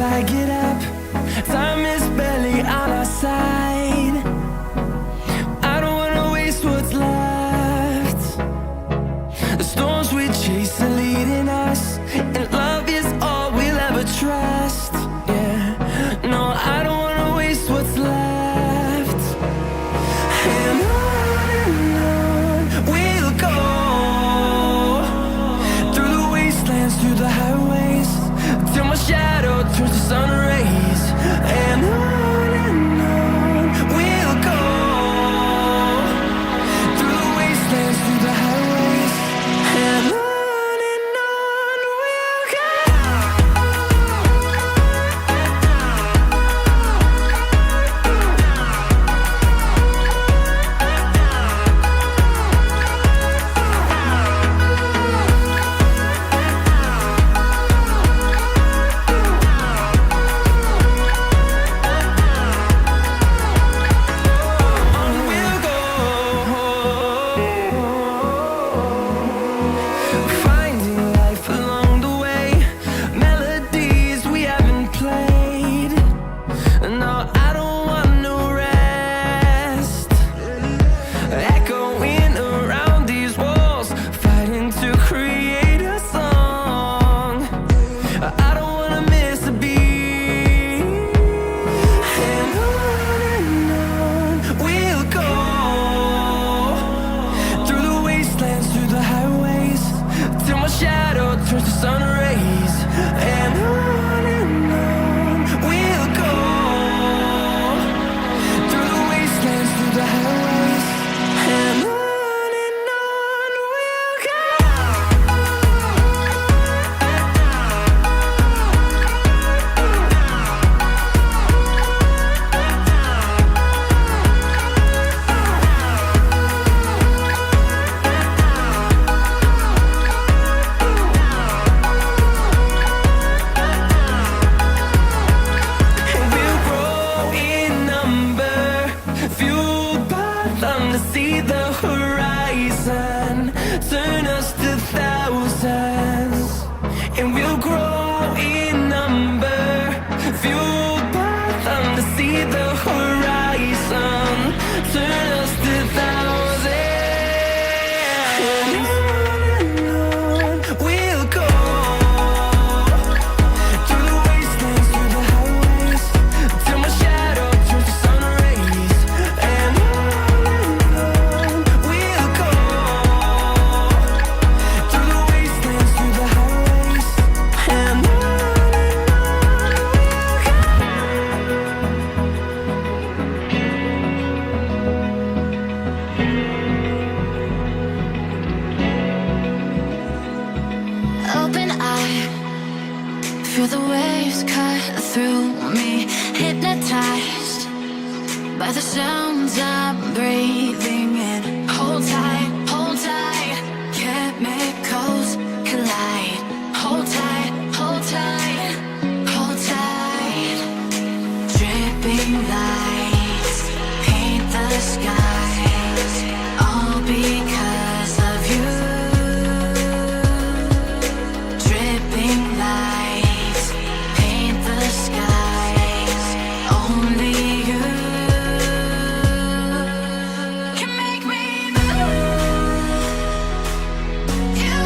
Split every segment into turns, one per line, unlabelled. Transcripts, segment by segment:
I get up. Time is barely on our side. I don't wanna waste what's left. The storms we chase are leading us, and love is all we'll ever trust. Yeah, no, I don't wanna waste what's left. And on we'll go, through the wastelands, through the highways, till my shadow turns to sun rays. And on we'll go, through the wastelands, through the highways, and on we'll go. Finding life along the way, melodies we haven't played. No, I don't want no rest. Echoing around these walls, fighting to create a song. I don't wanna miss a beat. And on we'll go, through the wastelands, through the highways, till my shadow turns to sun rays. And on we'll go, through the wastelands, through the highways, and on we'll go. And we'll grow in number, fueled by them to see the horizon, turn us to thousands. And we'll grow in number, fueled by them to see the horizon, turn us to thousands. And on we'll go, through the wastelands, through the highways, till my shadow turns to sun rays. And on we'll go, through the wastelands, through the highways, and on we'll go.
Open eye, feel the waves cut through me, hypnotized by the sounds I'm breathing in. Hold tight, chemicals collide. Hold tight, hold tight, hold tight. Dripping lights paint the skies, all because of you. Dripping lights paint the skies, only you can make me move. You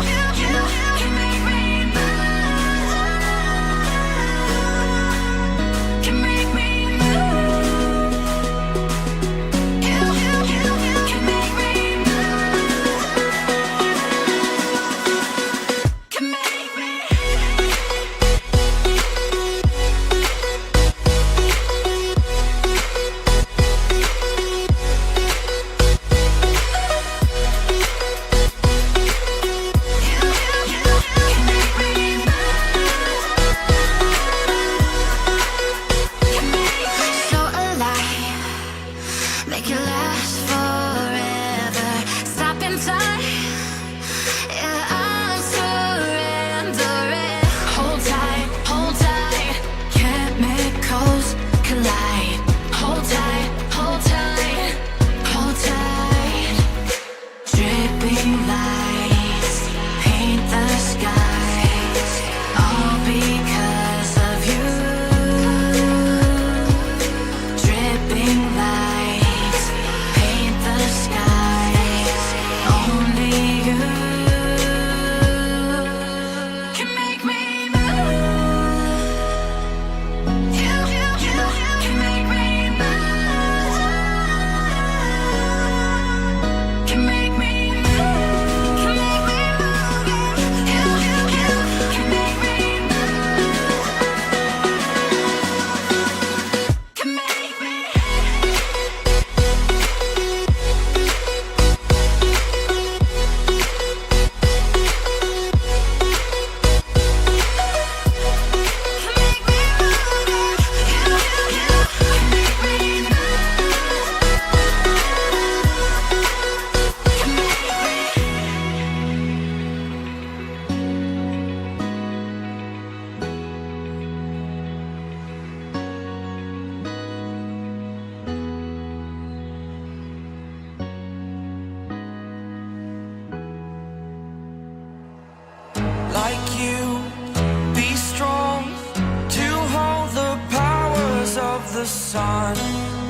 like you. Be strong to hold the powers of the sun.